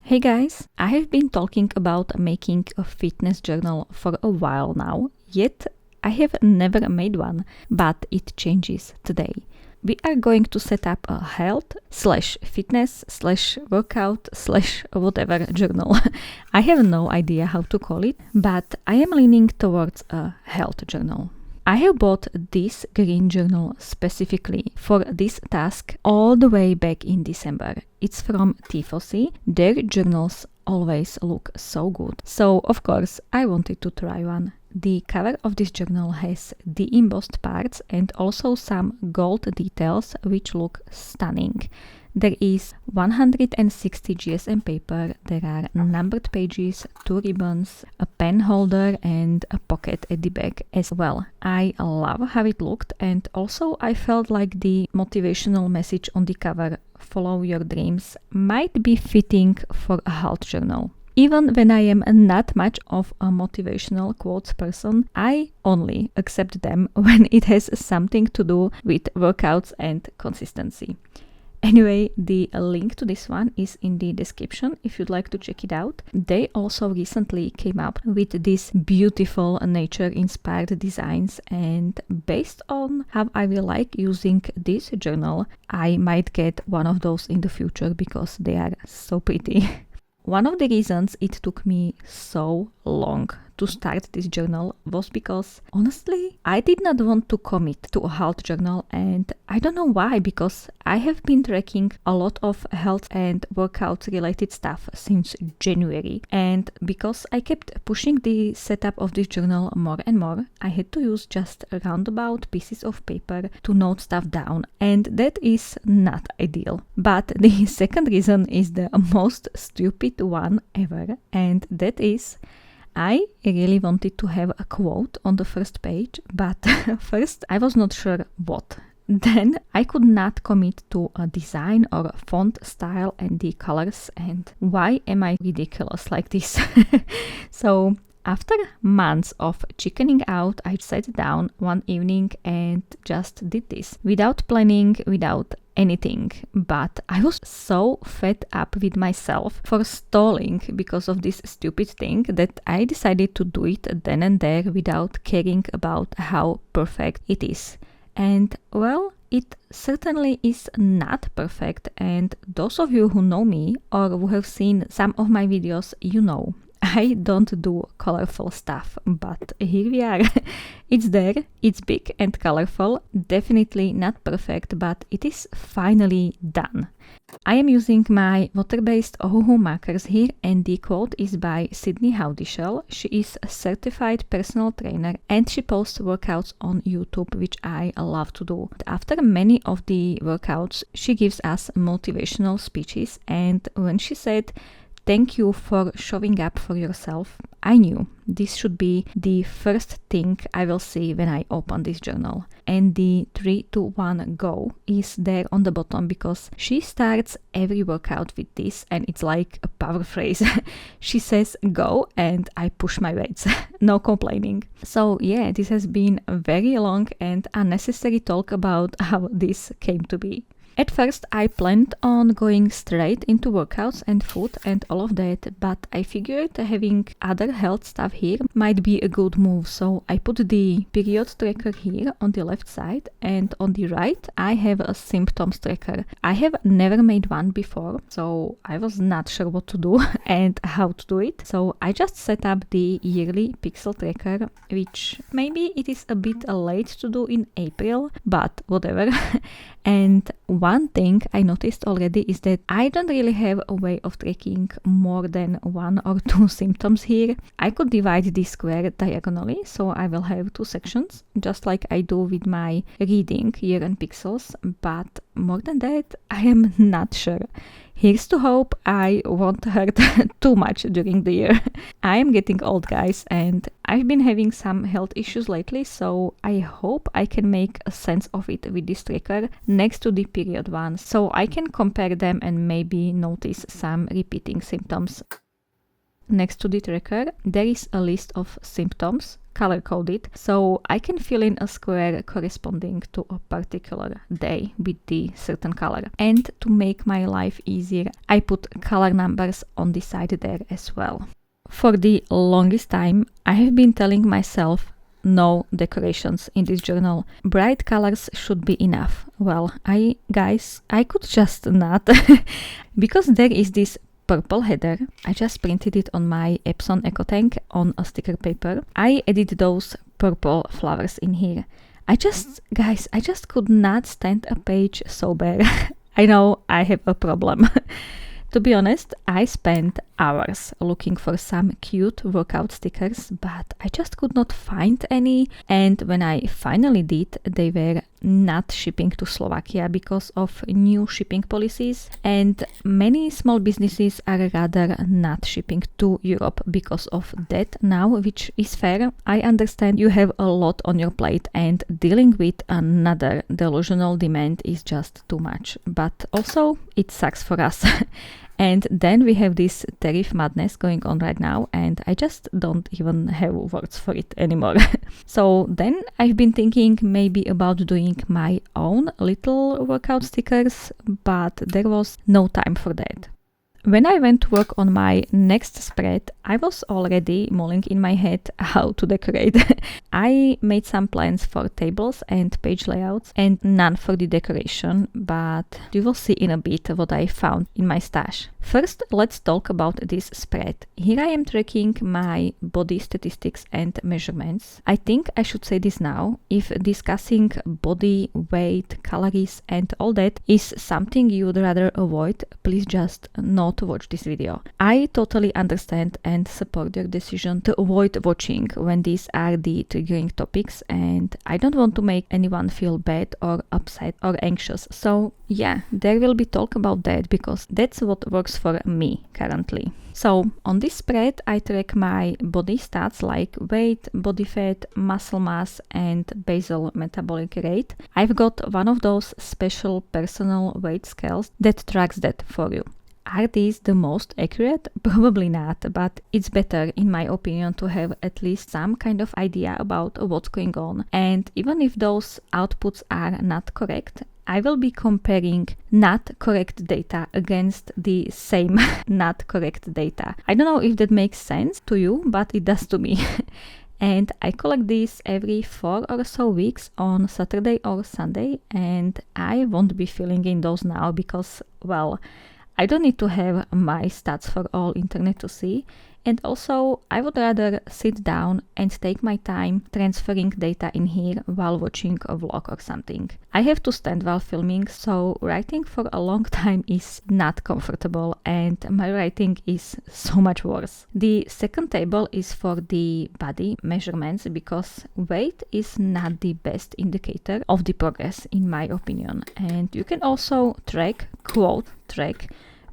Hey guys, I have been talking about making a fitness journal for a while now, yet I have never made one, but it changes today. We are going to set up a health / fitness / workout / whatever journal. I have no idea how to call it, but I am leaning towards a health journal. I have bought this green journal specifically for this task all the way back in December. It's from Tifosi. Their journals always look so good. So of course I wanted to try one. The cover of this journal has the embossed parts and also some gold details which look stunning. There is 160 GSM paper, there are numbered pages, 2 ribbons, a pen holder and a pocket at the back as well. I love how it looked, and also I felt like the motivational message on the cover, "Follow your dreams," might be fitting for a health journal. Even when I am not much of a motivational quotes person, I only accept them when it has something to do with workouts and consistency. Anyway, the link to this one is in the description if you'd like to check it out. They also recently came up with these beautiful nature-inspired designs, and based on how I will like using this journal, I might get one of those in the future because they are so pretty. One of the reasons it took me so long to start this journal was because, honestly, I did not want to commit to a health journal, and I don't know why, because I have been tracking a lot of health and workout related stuff since January, and because I kept pushing the setup of this journal more and more, I had to use just roundabout pieces of paper to note stuff down, and that is not ideal. But the second reason is the most stupid one ever, and that is I really wanted to have a quote on the first page, but first I was not sure what. Then I could not commit to a design or a font style and the colors, and why am I ridiculous like this? So after months of chickening out, I sat down one evening and just did this without planning, without anything. But I was so fed up with myself for stalling because of this stupid thing that I decided to do it then and there without caring about how perfect it is. And well, it certainly is not perfect, and those of you who know me or who have seen some of my videos, you know I don't do colorful stuff, but here we are. It's there, it's big and colorful, definitely not perfect, but it is finally done. I am using my water-based Ohuhu markers here, and the quote is by Sydney Howdishell. She is a certified personal trainer and she posts workouts on YouTube, which I love to do. After many of the workouts, she gives us motivational speeches, and when she said, "Thank you for showing up for yourself," I knew this should be the first thing I will see when I open this journal. And the 3, 2, 1, go is there on the bottom because she starts every workout with this, and it's like a power phrase. She says go and I push my weights. No complaining. So yeah, this has been a very long and unnecessary talk about how this came to be. At first I planned on going straight into workouts and food and all of that, but I figured having other health stuff here might be a good move, so I put the period tracker here on the left side, and on the right I have a symptoms tracker. I have never made one before, so I was not sure what to do and how to do it, so I just set up the yearly pixel tracker, which maybe it is a bit late to do in April, but whatever. And one thing I noticed already is that I don't really have a way of tracking more than 1 or 2 symptoms here. I could divide this square diagonally, so I will have 2 sections, just like I do with my reading year in pixels, but more than that, I am not sure. Here's to hope I won't hurt too much during the year. I am getting old, guys, and I've been having some health issues lately, so I hope I can make a sense of it with this tracker next to the period one, so I can compare them and maybe notice some repeating symptoms. Next to the tracker, there is a list of symptoms color coded, so I can fill in a square corresponding to a particular day with the certain color. And to make my life easier, I put color numbers on the side there as well. For the longest time, I have been telling myself no decorations in this journal. Bright colors should be enough. Well, I could just not because there is this purple header. I just printed it on my Epson EcoTank on a sticker paper. I added those purple flowers in here. I just could not stand a page so bare. I know I have a problem. To be honest, I spent hours looking for some cute workout stickers, but I just could not find any. And when I finally did, they were not shipping to Slovakia because of new shipping policies. And many small businesses are rather not shipping to Europe because of that now, which is fair. I understand you have a lot on your plate and dealing with another delusional demand is just too much. But also, it sucks for us. And then we have this tariff madness going on right now, and I just don't even have words for it anymore. So then I've been thinking maybe about doing my own little workout stickers, but there was no time for that. When I went to work on my next spread, I was already mulling in my head how to decorate. I made some plans for tables and page layouts and none for the decoration, but you will see in a bit what I found in my stash. First, let's talk about this spread. Here I am tracking my body statistics and measurements. I think I should say this now. If discussing body, weight, calories and all that is something you would rather avoid, please just not watch this video. I totally understand and support your decision to avoid watching when these are the triggering topics, and I don't want to make anyone feel bad or upset or anxious. So yeah, there will be talk about that because that's what works for me currently. So on this spread I track my body stats like weight, body fat, muscle mass and basal metabolic rate. I've got one of those special personal weight scales that tracks that for you. Are these the most accurate? Probably not, but it's better in my opinion to have at least some kind of idea about what's going on. And even if those outputs are not correct, I will be comparing not correct data against the same not correct data. I don't know if that makes sense to you, but it does to me. And I collect these every 4 or so weeks on Saturday or Sunday, and I won't be filling in those now because, well, I don't need to have my stats for all internet to see, and also I would rather sit down and take my time transferring data in here while watching a vlog or something. I have to stand while filming, so writing for a long time is not comfortable and my writing is so much worse. The second table is for the body measurements because weight is not the best indicator of the progress in my opinion, and you can also track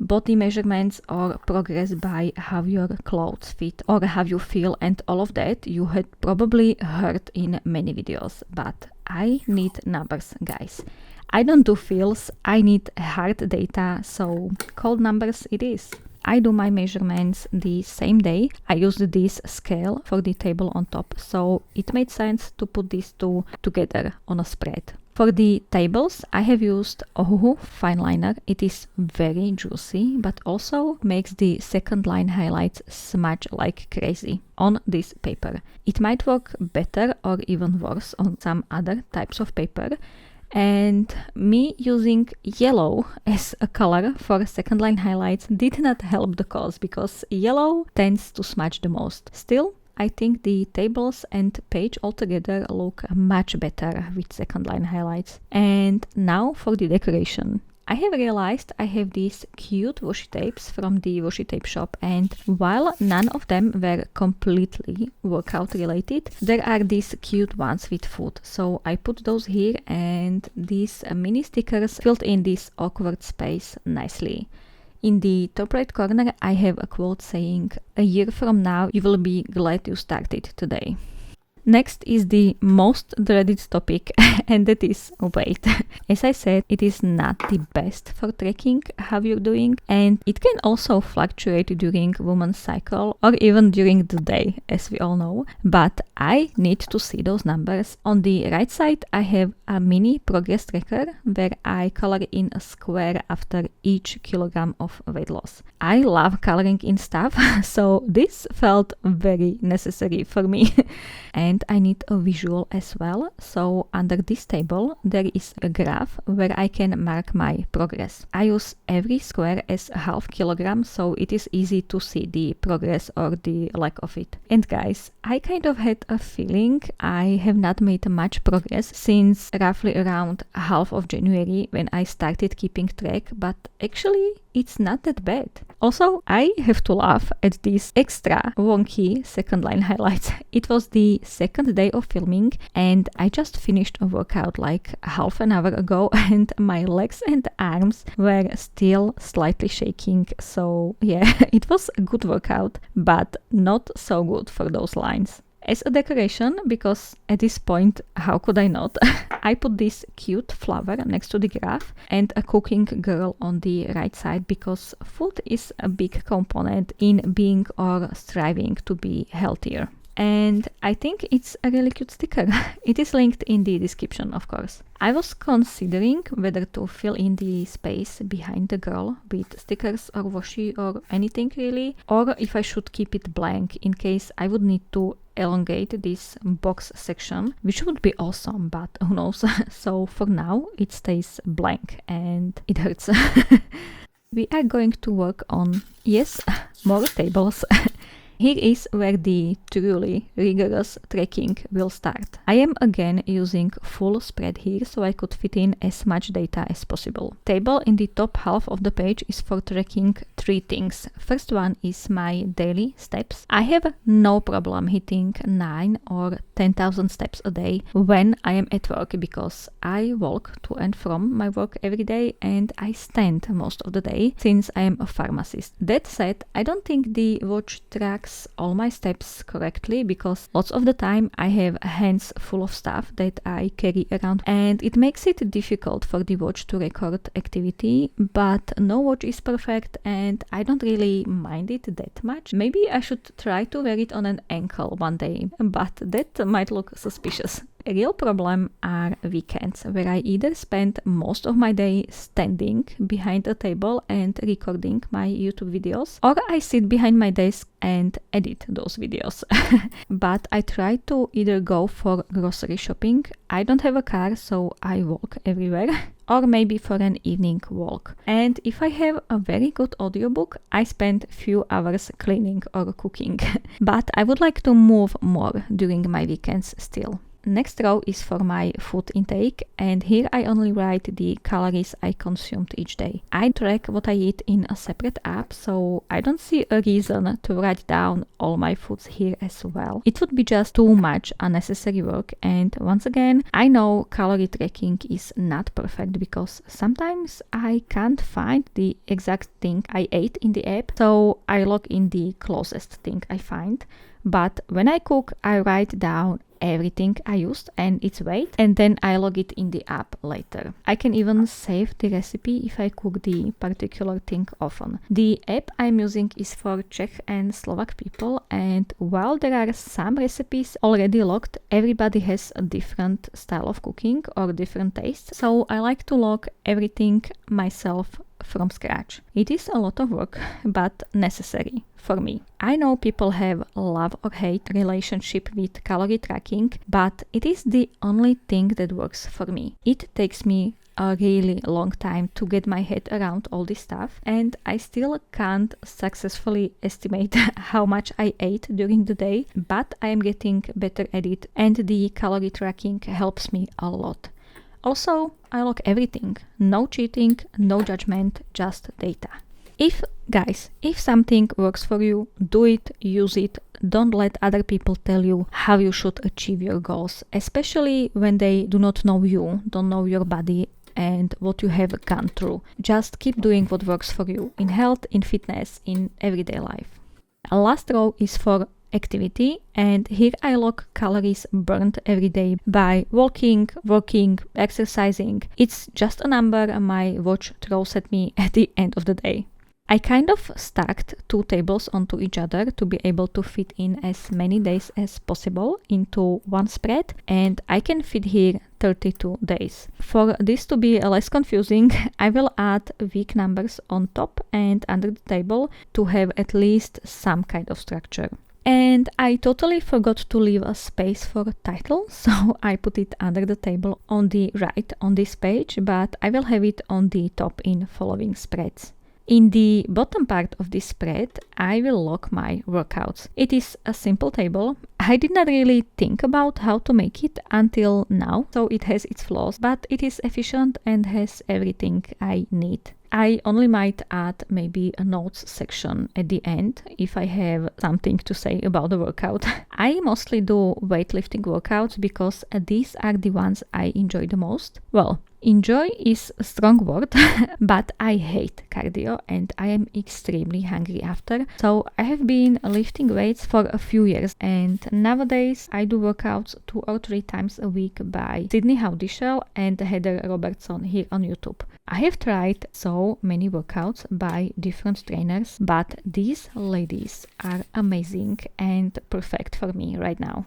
body measurements or progress by how your clothes fit or how you feel, and all of that you had probably heard in many videos, but I need numbers, guys. I don't do feels, I need hard data, so cold numbers it is. I do my measurements the same day. I used this scale for the table on top, so it made sense to put these two together on a spread. For the tables, I have used Ohuhu fine liner. It is very juicy, but also makes the second line highlights smudge like crazy on this paper. It might work better or even worse on some other types of paper. And me using yellow as a color for second line highlights did not help the cause because yellow tends to smudge the most. Still, I think the tables and page altogether look much better with second line highlights. And now for the decoration. I have realized I have these cute washi tapes from the washi tape shop, and while none of them were completely workout related, there are these cute ones with food. So I put those here, and these mini stickers filled in this awkward space nicely. In the top right corner, I have a quote saying, "A year from now, you will be glad you started today." Next is the most dreaded topic, and that is weight. As I said, it is not the best for tracking how you're doing, and it can also fluctuate during woman's cycle or even during the day, as we all know, but I need to see those numbers. On the right side, I have a mini progress tracker where I color in a square after each kilogram of weight loss. I love coloring in stuff, so this felt very necessary for me. And I need a visual as well, so under this table there is a graph where I can mark my progress. I use every square as a half kilogram, so it is easy to see the progress or the lack of it. And guys, I kind of had a feeling I have not made much progress since roughly around half of January when I started keeping track, but actually it's not that bad. Also, I have to laugh at these extra wonky second line highlights. It was the second day of filming and I just finished a workout like half an hour ago and my legs and arms were still slightly shaking. So yeah, it was a good workout, but not so good for those lines. As a decoration, because at this point, how could I not? I put this cute flower next to the graph and a cooking girl on the right side because food is a big component in being or striving to be healthier. And I think it's a really cute sticker. It is linked in the description, of course. I was considering whether to fill in the space behind the girl with stickers or washi or anything really, or if I should keep it blank in case I would need to elongate this box section, which would be awesome, but who knows. So for now it stays blank and it hurts. We are going to work on, yes, more tables. Here is where the truly rigorous tracking will start. I am again using full spread here so I could fit in as much data as possible. Table in the top half of the page is for tracking 3 things. First one is my daily steps. I have no problem hitting 9 or 10,000 steps a day when I am at work because I walk to and from my work every day and I stand most of the day since I am a pharmacist. That said, I don't think the watch tracks all my steps correctly because lots of the time I have hands full of stuff that I carry around and it makes it difficult for the watch to record activity, but no watch is perfect and I don't really mind it that much. Maybe I should try to wear it on an ankle one day, but that might look suspicious. A real problem are weekends where I either spend most of my day standing behind a table and recording my YouTube videos, or I sit behind my desk and edit those videos. But I try to either go for grocery shopping, I don't have a car so I walk everywhere, or maybe for an evening walk. And if I have a very good audiobook, I spend few hours cleaning or cooking. But I would like to move more during my weekends still. Next row is for my food intake and here I only write the calories I consumed each day. I track what I eat in a separate app, so I don't see a reason to write down all my foods here as well. It would be just too much unnecessary work, and once again, I know calorie tracking is not perfect because sometimes I can't find the exact thing I ate in the app, so I log in the closest thing I find. But when I cook, I write down everything I used and its weight, and then I log it in the app later. I can even save the recipe if I cook the particular thing often. The app I'm using is for Czech and Slovak people, and while there are some recipes already logged, everybody has a different style of cooking or different tastes, so I like to log everything myself from scratch. It is a lot of work, but necessary for me. I know people have a love or hate relationship with calorie tracking, but it is the only thing that works for me. It takes me a really long time to get my head around all this stuff, and I still can't successfully estimate how much I ate during the day, but I am getting better at it and the calorie tracking helps me a lot. Also, I log everything. No cheating, no judgment, just data. If something works for you, do it, use it. Don't let other people tell you how you should achieve your goals, especially when they do not know you, don't know your body and what you have gone through. Just keep doing what works for you in health, in fitness, in everyday life. A last row is for activity, and here I log calories burned every day by walking, working, exercising. It's just a number my watch throws at me at the end of the day. I kind of stacked 2 tables onto each other to be able to fit in as many days as possible into one spread, and I can fit here 32 days. For this to be less confusing, I will add week numbers on top and under the table to have at least some kind of structure. And I totally forgot to leave a space for a title, so I put it under the table on the right on this page, but I will have it on the top in following spreads. In the bottom part of this spread, I will log my workouts. It is a simple table. I did not really think about how to make it until now, so it has its flaws, but it is efficient and has everything I need. I only might add maybe a notes section at the end if I have something to say about the workout. I mostly do weightlifting workouts because these are the ones I enjoy the most. Well, enjoy is a strong word, but I hate cardio and I am extremely hungry after. So I have been lifting weights for a few years, and nowadays I do workouts 2 or 3 times a week by Sydney Howdishell and Heather Robertson here on YouTube. I have tried so many workouts by different trainers, but these ladies are amazing and perfect for me right now.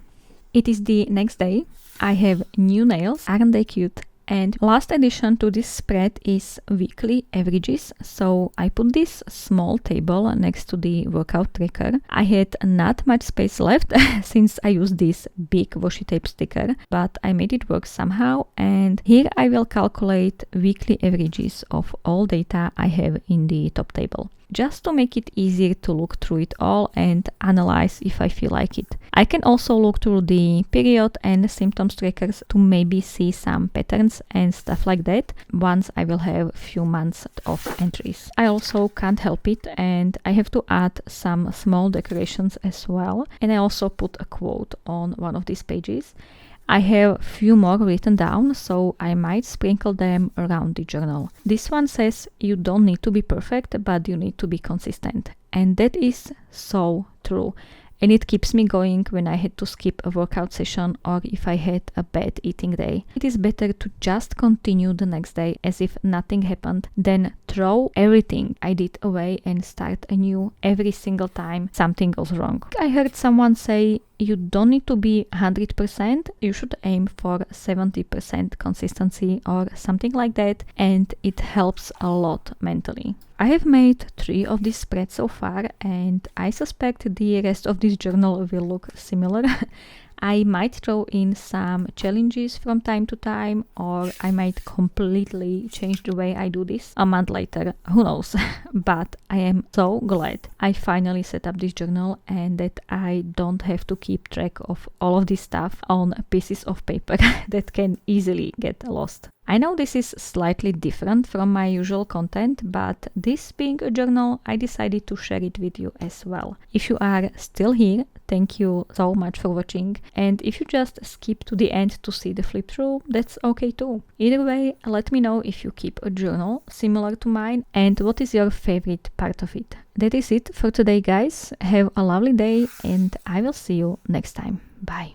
It is the next day. I have new nails. Aren't they cute? And last addition to this spread is weekly averages. So I put this small table next to the workout tracker. I had not much space left since I used this big washi tape sticker, but I made it work somehow. And here I will calculate weekly averages of all data I have in the top table, just to make it easier to look through it all and analyze if I feel like it. I can also look through the period and symptoms trackers to maybe see some patterns and stuff like that once I will have a few months of entries. I also can't help it and I have to add some small decorations as well, and I also put a quote on one of these pages. I have a few more written down, so I might sprinkle them around the journal. This one says you don't need to be perfect, but you need to be consistent. And that is so true. And it keeps me going when I had to skip a workout session or if I had a bad eating day. It is better to just continue the next day as if nothing happened than throw everything I did away and start anew every single time something goes wrong. I heard someone say you don't need to be 100%, you should aim for 70% consistency or something like that, and it helps a lot mentally. I have made 3 of these spreads so far, and I suspect the rest of this journal will look similar. I might throw in some challenges from time to time, or I might completely change the way I do this a month later, who knows. But I am so glad I finally set up this journal and that I don't have to keep track of all of this stuff on pieces of paper that can easily get lost. I know this is slightly different from my usual content, but this being a journal, I decided to share it with you as well. If you are still here, thank you so much for watching, and if you just skip to the end to see the flip through, that's okay too. Either way, let me know if you keep a journal similar to mine and what is your favorite part of it. That is it for today, guys. Have a lovely day and I will see you next time. Bye.